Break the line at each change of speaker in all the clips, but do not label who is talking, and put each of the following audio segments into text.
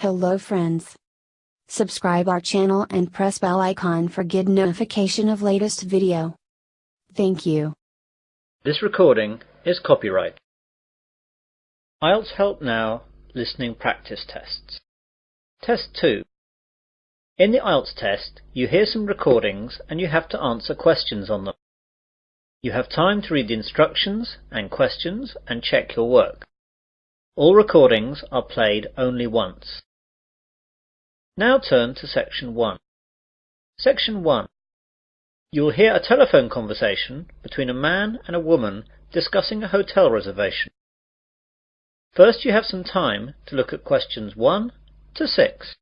Hello friends. Subscribe our channel and press bell icon for get notification of latest video. Thank you.
This recording is copyright. IELTS Help Now Listening Practice Tests. Test 2. In the IELTS test, you hear some recordings and you have to answer questions on them. You have time to read the instructions and questions and check your work. All recordings are played only once. Now turn to Section 1. Section 1. You will hear a telephone conversation between a man and a woman discussing a hotel reservation. First you have some time to look at questions 1 to 6.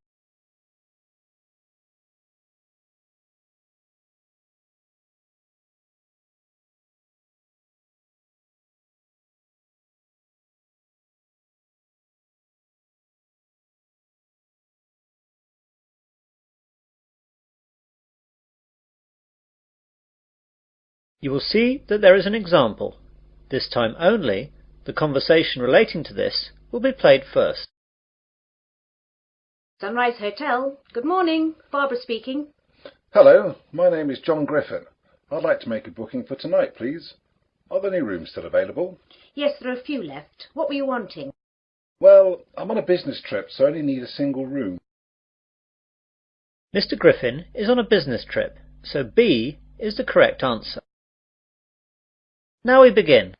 You will see that there is an example. This time only, the conversation relating to this will be played first.
Sunrise Hotel. Good morning. Barbara speaking.
Hello, my name is John Griffin. I'd like to make a booking for tonight, please. Are there any rooms still available?
Yes, there are a few left. What were you wanting?
Well, I'm on a business trip, so I only need a single room.
Mr. Griffin is on a business trip, so B is the correct answer. Now we begin.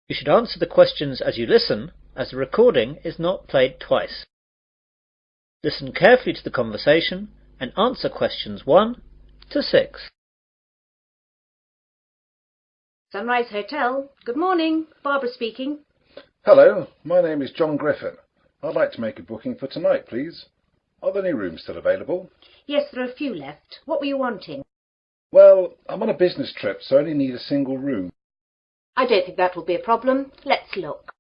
You should answer the questions as you listen, as the recording is not played twice. Listen carefully to the conversation and answer questions 1 to 6.
Sunrise Hotel. Good morning. Barbara speaking.
Hello, my name is John Griffin. I'd like to make a booking for tonight, please. Are there any rooms still available?
Yes, there are a few left. What were you wanting?
Well, I'm on a business trip, so I only need a single room.
I don't think that will be a problem. Let's look.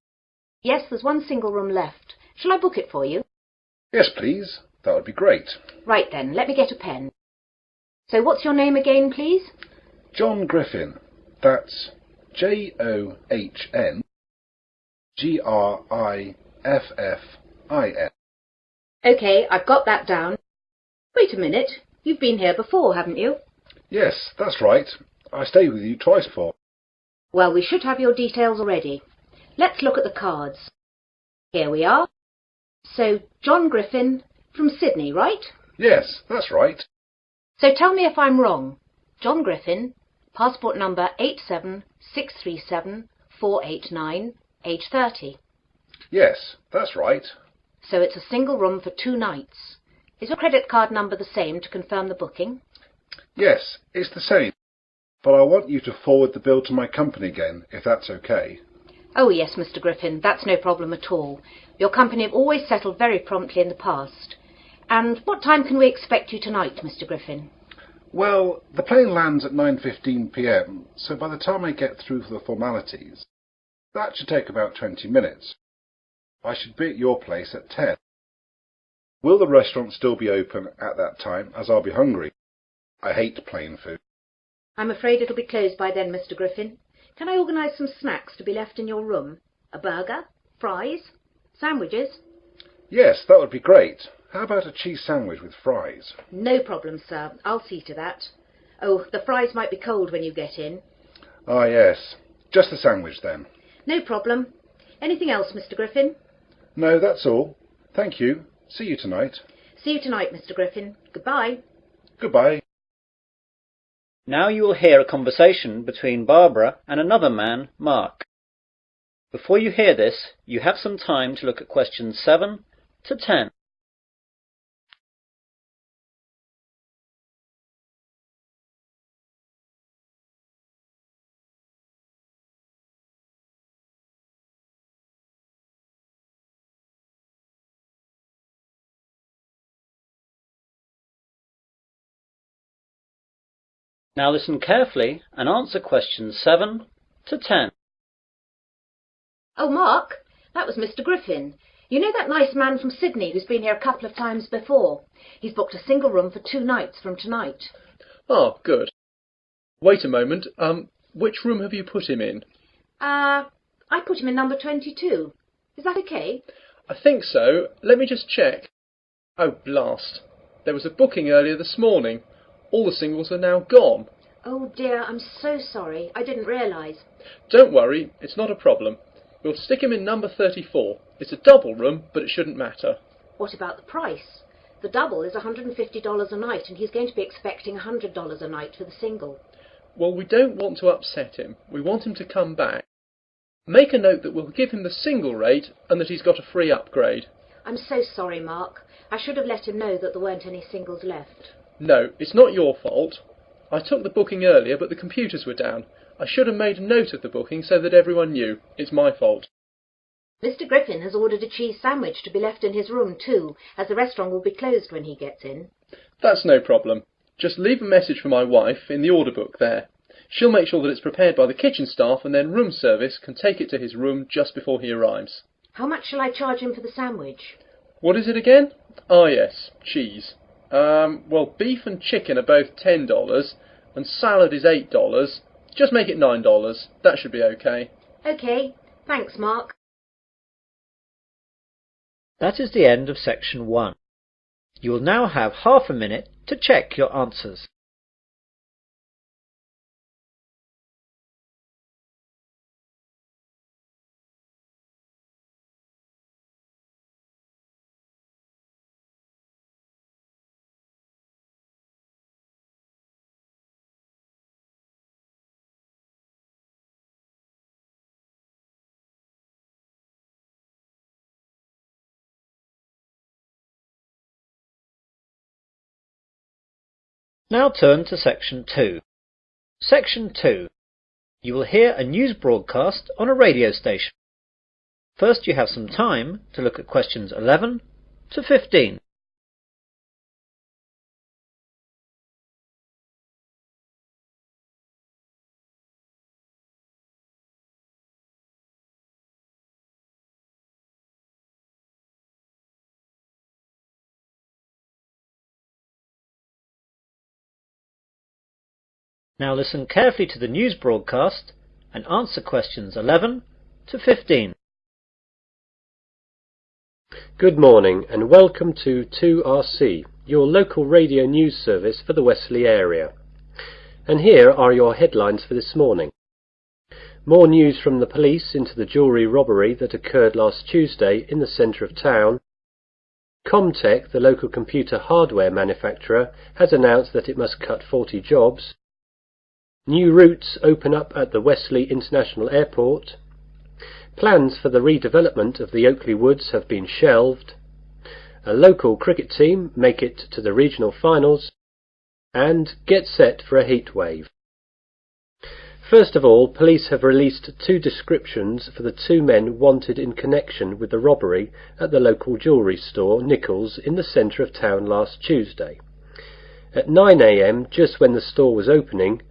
Yes, there's one single room left. Shall I book it for you?
Yes, please. That would be great.
Right then, let me get a pen. So what's your name again, please?
John Griffin. That's JOHN GRIFFIN.
OK, I've got that down. Wait a minute. You've been here before, haven't you?
Yes, that's right. I stayed with you twice before.
Well, we should have your details already. Let's look at the cards. Here we are. So, John Griffin from Sydney, right?
Yes, that's right.
So tell me if I'm wrong. John Griffin, passport number 876374889, age 30.
Yes, that's right.
So it's a single room for 2 nights. Is your credit card number the same to confirm the booking?
Yes, it's the same. But I want you to forward the bill to my company again, if that's okay.
Oh yes, Mr. Griffin, that's no problem at all. Your company have always settled very promptly in the past. And what time can we expect you tonight, Mr. Griffin?
Well, the plane lands at 9:15 p.m, so by the time I get through for the formalities, that should take about 20 minutes. I should be at your place at 10. Will the restaurant still be open at that time, as I'll be hungry? I hate plain food.
I'm afraid it'll be closed by then, Mr. Griffin. Can I organise some snacks to be left in your room? A burger? Fries? Sandwiches?
Yes, that would be great. How about a cheese sandwich with fries?
No problem, sir. I'll see to that. Oh, the fries might be cold when you get in.
Ah, yes. Just a sandwich then.
No problem. Anything else, Mr. Griffin?
No, that's all. Thank you. See you tonight.
See you tonight, Mr. Griffin. Goodbye.
Goodbye.
Now you will hear a conversation between Barbara and another man, Mark. Before you hear this, you have some time to look at questions 7 to 10. Now listen carefully and answer questions 7 to 10.
Oh, Mark, that was Mr. Griffin. You know that nice man from Sydney who's been here a couple of times before? He's booked a single room for 2 nights from tonight.
Oh, good. Wait a moment. Which room have you put him in?
I put him in number 22. Is that okay?
I think so. Let me just check. Oh, blast. There was a booking earlier this morning. All the singles are now gone.
Oh dear, I'm so sorry. I didn't realise.
Don't worry, it's not a problem. We'll stick him in number 34. It's a double room, but it shouldn't matter.
What about the price? The double is $150 a night, and he's going to be expecting $100 a night for the single.
Well, we don't want to upset him. We want him to come back. Make a note that we'll give him the single rate and that he's got a free upgrade.
I'm so sorry, Mark. I should have let him know that there weren't any singles left.
No, it's not your fault. I took the booking earlier, but the computers were down. I should have made a note of the booking so that everyone knew. It's my fault.
Mr. Griffin has ordered a cheese sandwich to be left in his room too, as the restaurant will be closed when he gets in.
That's no problem. Just leave a message for my wife in the order book there. She'll make sure that it's prepared by the kitchen staff, and then room service can take it to his room just before he arrives.
How much shall I charge him for the sandwich?
What is it again? Ah, yes, cheese. Well, beef and chicken are both $10, and salad is $8. Just make it $9. That should be okay.
OK. Thanks, Mark.
That is the end of section 1. You will now have half a minute to check your answers. Now turn to section 2. Section 2. You will hear a news broadcast on a radio station. First you have some time to look at questions 11 to 15. Now listen carefully to the news broadcast and answer questions 11 to 15.
Good morning and welcome to 2RC, your local radio news service for the Wesley area. And here are your headlines for this morning. More news from the police into the jewellery robbery that occurred last Tuesday in the centre of town. Comtech, the local computer hardware manufacturer, has announced that it must cut 40 jobs. New routes open up at the Wesley International Airport. Plans for the redevelopment of the Oakley Woods have been shelved. A local cricket team make it to the regional finals. And get set for a heat wave. First of all, police have released 2 descriptions for the 2 men wanted in connection with the robbery at the local jewellery store Nicholls in the centre of town last Tuesday. At 9 a.m, just when the store was opening,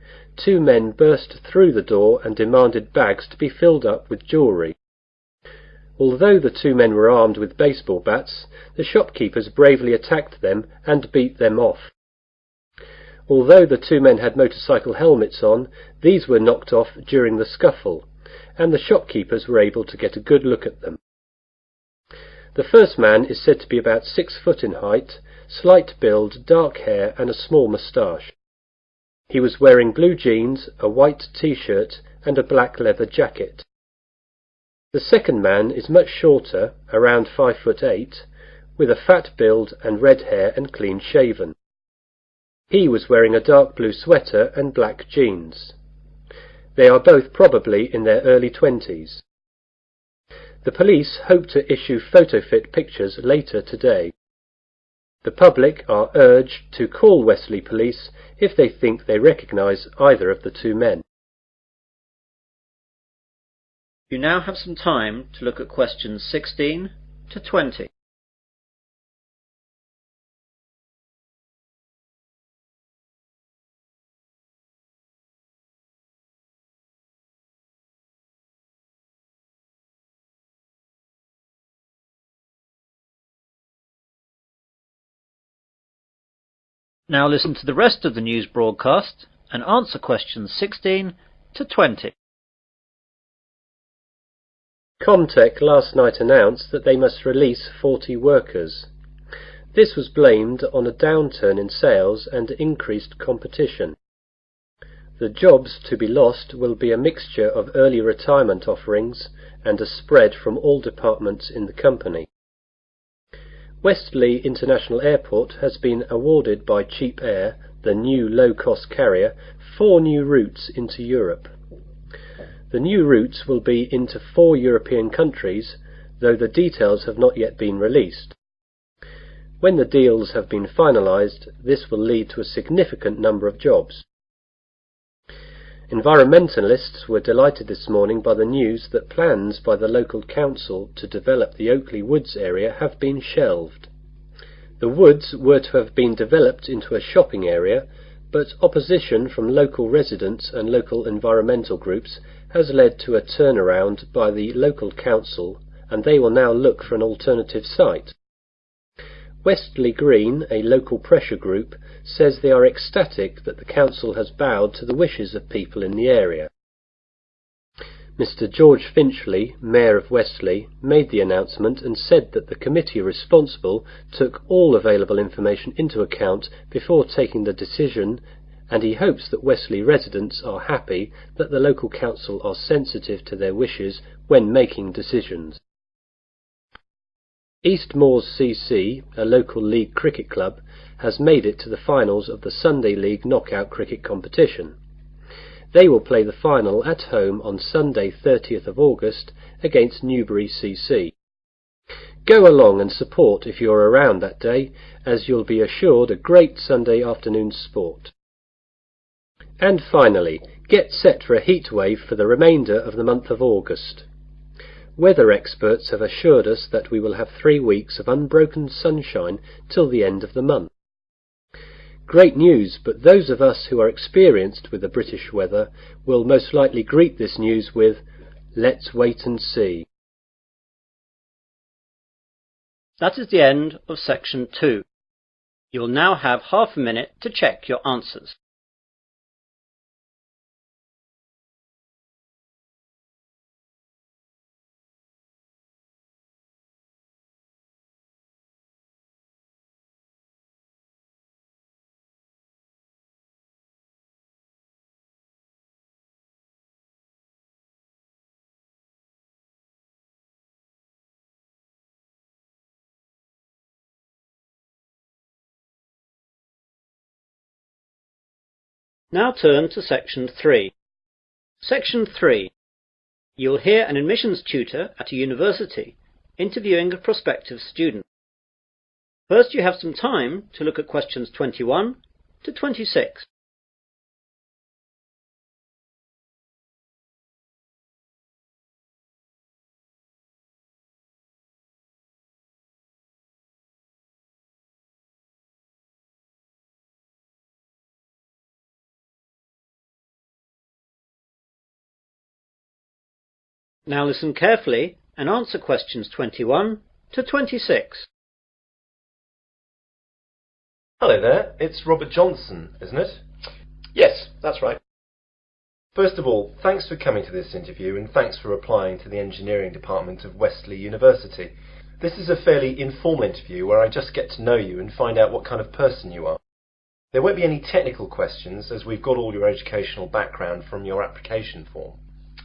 2 men burst through the door and demanded bags to be filled up with jewellery. Although the 2 men were armed with baseball bats, the shopkeepers bravely attacked them and beat them off. Although the 2 men had motorcycle helmets on, these were knocked off during the scuffle, and the shopkeepers were able to get a good look at them. The first man is said to be about 6 foot in height, slight build, dark hair and a small moustache. He was wearing blue jeans, a white t-shirt and a black leather jacket. The second man is much shorter, around 5'8", with a fat build and red hair and clean shaven. He was wearing a dark blue sweater and black jeans. They are both probably in their early 20s. The police hope to issue PHOTOFIT pictures later today. The public are urged to call Wesley Police if they think they recognise either of the 2 men.
You now have some time to look at questions 16 to 20. Now listen to the rest of the news broadcast and answer questions 16 to 20.
Comtech last night announced that they must release 40 workers. This was blamed on a downturn in sales and increased competition. The jobs to be lost will be a mixture of early retirement offerings and a spread from all departments in the company. Westley International Airport has been awarded by Cheap Air, the new low-cost carrier, 4 new routes into Europe. The new routes will be into 4 European countries, though the details have not yet been released. When the deals have been finalised, this will lead to a significant number of jobs. Environmentalists were delighted this morning by the news that plans by the local council to develop the Oakley Woods area have been shelved. The woods were to have been developed into a shopping area, but opposition from local residents and local environmental groups has led to a turnaround by the local council, and they will now look for an alternative site. Westley Green, a local pressure group, says they are ecstatic that the council has bowed to the wishes of people in the area. Mr. George Finchley, Mayor of Westley, made the announcement and said that the committee responsible took all available information into account before taking the decision, and he hopes that Westley residents are happy that the local council are sensitive to their wishes when making decisions. East Moors CC, a local league cricket club, has made it to the finals of the Sunday League knockout cricket competition. They will play the final at home on Sunday 30th of August against Newbury CC. Go along and support if you're around that day, as you'll be assured a great Sunday afternoon sport. And finally, get set for a heatwave for the remainder of the month of August. Weather experts have assured us that we will have 3 weeks of unbroken sunshine till the end of the month. Great news, but those of us who are experienced with the British weather will most likely greet this news with, "Let's wait and see."
That is the end of section 2. You will now have half a minute to check your answers. Now turn to section 3. Section 3. You'll hear an admissions tutor at a university interviewing a prospective student. First, you have some time to look at questions 21 to 26. Now listen carefully and answer questions 21 to 26.
Hello there, it's Robert Johnson, isn't it?
Yes, that's right.
First of all, thanks for coming to this interview and thanks for applying to the engineering department of Westley University. This is a fairly informal interview where I just get to know you and find out what kind of person you are. There won't be any technical questions as we've got all your educational background from your application form.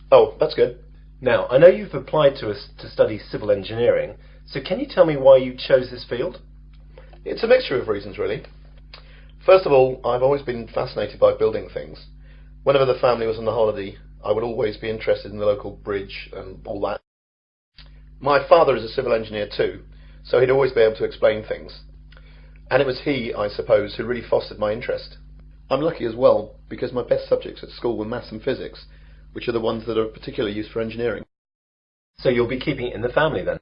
Oh, that's good.
Now, I know you've applied to us to study civil engineering, so can you tell me why you chose this field?
It's a mixture of reasons, really. First of all, I've always been fascinated by building things. Whenever the family was on the holiday, I would always be interested in the local bridge and all that. My father is a civil engineer too, so he'd always be able to explain things. And it was he, I suppose, who really fostered my interest. I'm lucky as well, because my best subjects at school were maths and physics, which are the ones that are particularly used for engineering.
So you'll be keeping it in the family then?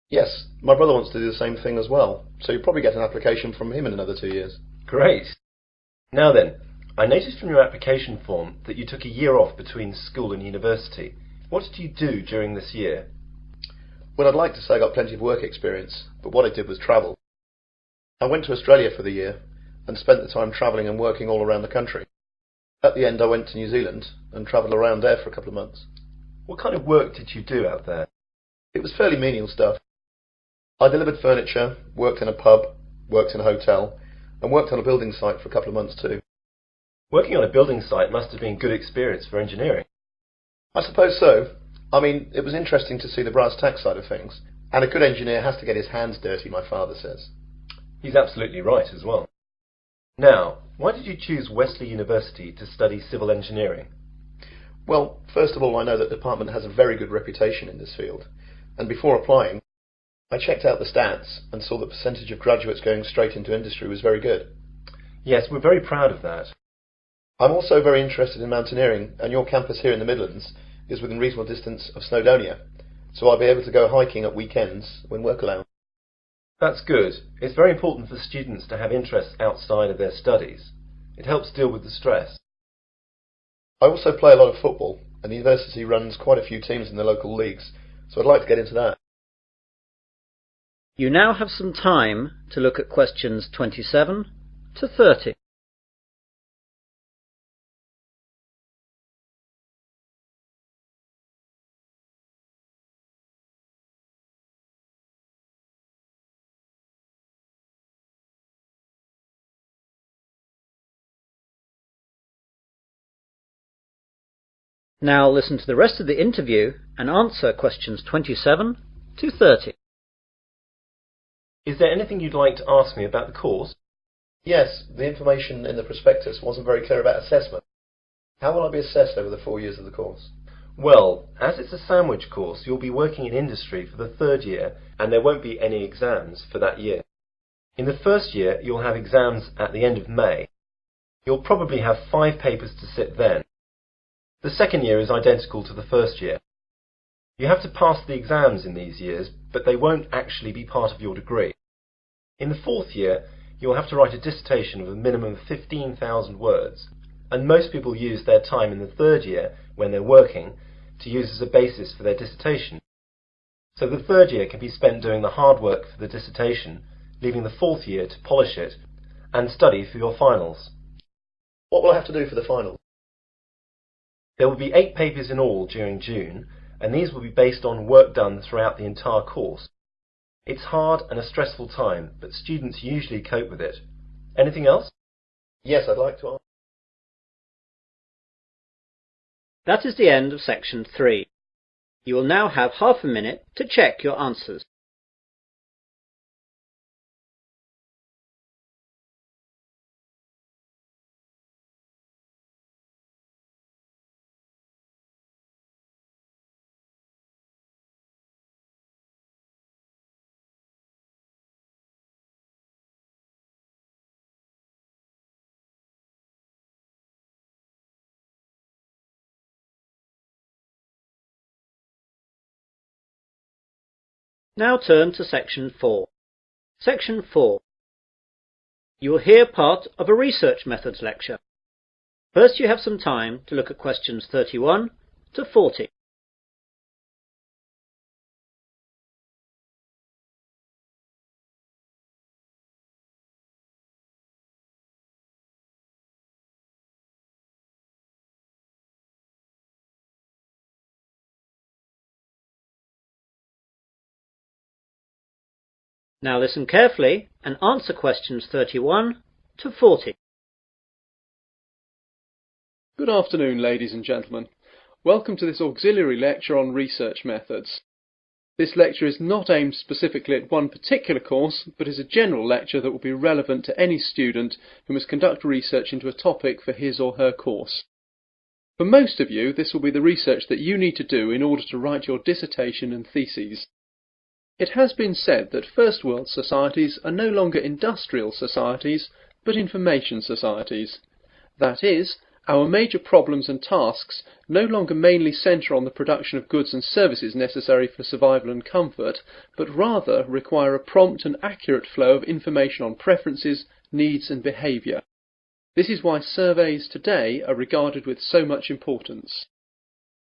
Yes, my brother wants to do the same thing as well, so you'll probably get an application from him in another 2 years.
Great. Now then, I noticed from your application form that you took a year off between school and university. What did you do during this year?
Well, I'd like to say I got plenty of work experience, but what I did was travel. I went to Australia for the year and spent the time travelling and working all around the country. At the end, I went to New Zealand and travelled around there for a couple of months.
What kind of work did you do out there?
It was fairly menial stuff. I delivered furniture, worked in a pub, worked in a hotel, and worked on a building site for a couple of months too.
Working on a building site must have been good experience for engineering.
I suppose so. I mean, it was interesting to see the brass tacks side of things, and a good engineer has to get his hands dirty, my father says.
He's absolutely right as well. Now, why did you choose Wesley University to study civil engineering?
Well, first of all, I know that the department has a very good reputation in this field, and before applying, I checked out the stats and saw the percentage of graduates going straight into industry was very good.
Yes, we're very proud of that.
I'm also very interested in mountaineering, and your campus here in the Midlands is within reasonable distance of Snowdonia, so I'll be able to go hiking at weekends when work allows.
That's good. It's very important for students to have interests outside of their studies. It helps deal with the stress.
I also play a lot of football, and the university runs quite a few teams in the local leagues, so I'd like to get into that.
You now have some time to look at questions 27 to 30. Now listen to the rest of the interview and answer questions 27 to 30.
Is there anything you'd like to ask me about the course?
Yes, the information in the prospectus wasn't very clear about assessment. How will I be assessed over the 4 years of the course?
Well, as it's a sandwich course, you'll be working in industry for the third year, and there won't be any exams for that year. In the first year, you'll have exams at the end of May. You'll probably have 5 papers to sit then. The second year is identical to the first year. You have to pass the exams in these years, but they won't actually be part of your degree. In the fourth year, you'll have to write a dissertation of a minimum of 15,000 words, and most people use their time in the third year, when they're working, to use as a basis for their dissertation. So the third year can be spent doing the hard work for the dissertation, leaving the fourth year to polish it, and study for your finals.
What will I have to do for the finals?
There will be 8 papers in all during June, and these will be based on work done throughout the entire course. It's hard and a stressful time, but students usually cope with it. Anything else?
Yes, I'd like to ask.
That is the end of section 3. You will now have half a minute to check your answers. Now turn to section 4. Section 4. You will hear part of a research methods lecture. First you have some time to look at questions 31 to 40. Now listen carefully and answer questions 31 to 40.
Good afternoon, ladies and gentlemen. Welcome to this auxiliary lecture on research methods. This lecture is not aimed specifically at one particular course, but is a general lecture that will be relevant to any student who must conduct research into a topic for his or her course. For most of you, this will be the research that you need to do in order to write your dissertation and theses. It has been said that first world societies are no longer industrial societies, but information societies. That is, our major problems and tasks no longer mainly centre on the production of goods and services necessary for survival and comfort, but rather require a prompt and accurate flow of information on preferences, needs and behaviour. This is why surveys today are regarded with so much importance.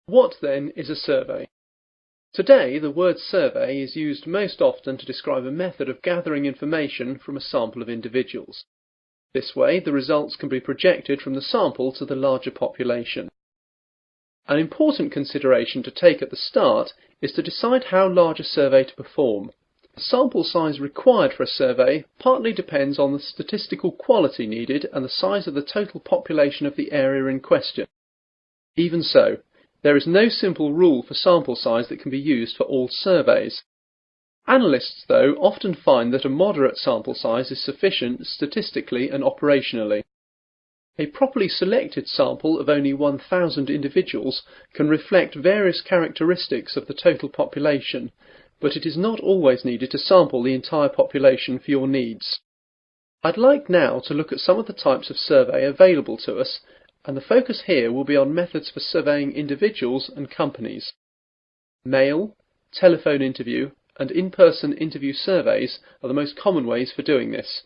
What then is a survey? Today, the word survey is used most often to describe a method of gathering information from a sample of individuals. This way, the results can be projected from the sample to the larger population. An important consideration to take at the start is to decide how large a survey to perform. The sample size required for a survey partly depends on the statistical quality needed and the size of the total population of the area in question. Even so, there is no simple rule for sample size that can be used for all surveys. Analysts, though, often find that a moderate sample size is sufficient statistically and operationally. A properly selected sample of only 1,000 individuals can reflect various characteristics of the total population, but it is not always needed to sample the entire population for your needs. I'd like now to look at some of the types of survey available to us, and the focus here will be on methods for surveying individuals and companies. Mail, telephone interview, and in-person interview surveys are the most common ways for doing this.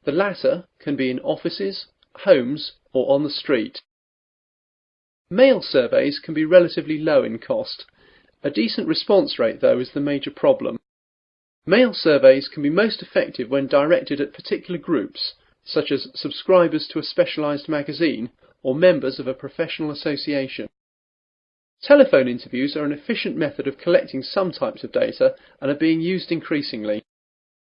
The latter can be in offices, homes, or on the street. Mail surveys can be relatively low in cost. A decent response rate, though, is the major problem. Mail surveys can be most effective when directed at particular groups, such as subscribers to a specialised magazine or members of a professional association. Telephone interviews are an efficient method of collecting some types of data and are being used increasingly.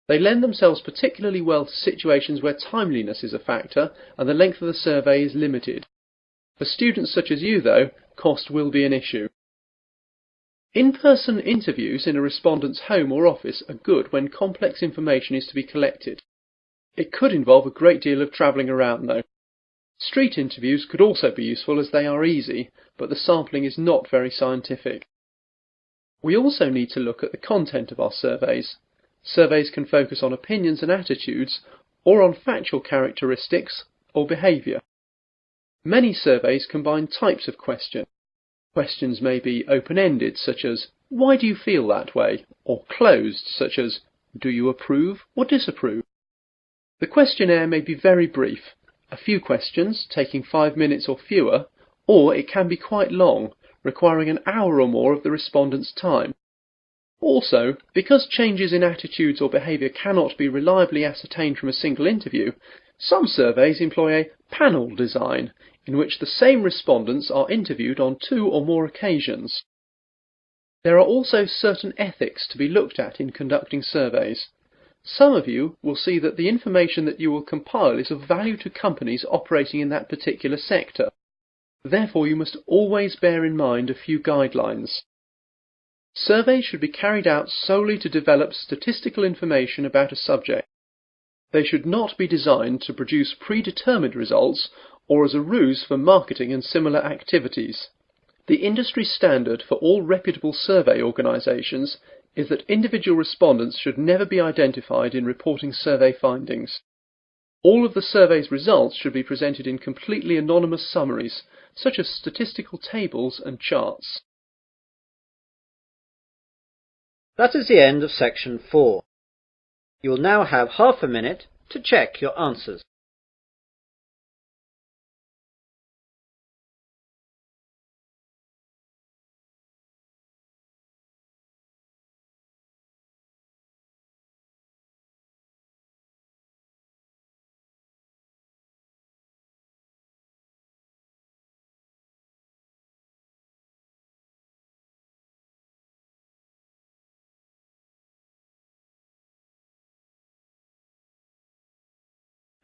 They lend themselves particularly well to situations where timeliness is a factor and the length of the survey is limited. For students such as you, though, cost will be an issue. In-person interviews in a respondent's home or office are good when complex information is to be collected. It could involve a great deal of travelling around, though. Street interviews could also be useful as they are easy, but the sampling is not very scientific. We also need to look at the content of our surveys. Surveys can focus on opinions and attitudes, or on factual characteristics or behaviour. Many surveys combine types of question. Questions may be open-ended, such as, "Why do you feel that way?" or closed, such as, "Do you approve or disapprove?" The questionnaire may be very brief, a few questions taking 5 minutes or fewer, or it can be quite long, requiring an hour or more of the respondent's time. Also, because changes in attitudes or behaviour cannot be reliably ascertained from a single interview, some surveys employ a panel design, in which the same respondents are interviewed on 2 or more occasions. There are also certain ethics to be looked at in conducting surveys. Some of you will see that the information that you will compile is of value to companies operating in that particular sector. Therefore, you must always bear in mind a few guidelines. Surveys should be carried out solely to develop statistical information about a subject. They should not be designed to produce predetermined results or as a ruse for marketing and similar activities. The industry standard for all reputable survey organisations is that individual respondents should never be identified in reporting survey findings. All of the survey's results should be presented in completely anonymous summaries, such as statistical tables and charts.
That is the end of section 4. You will now have half a minute to check your answers.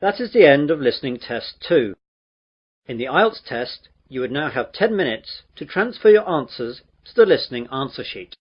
That is the end of listening test 2. In the IELTS test, you would now have 10 minutes to transfer your answers to the listening answer sheet.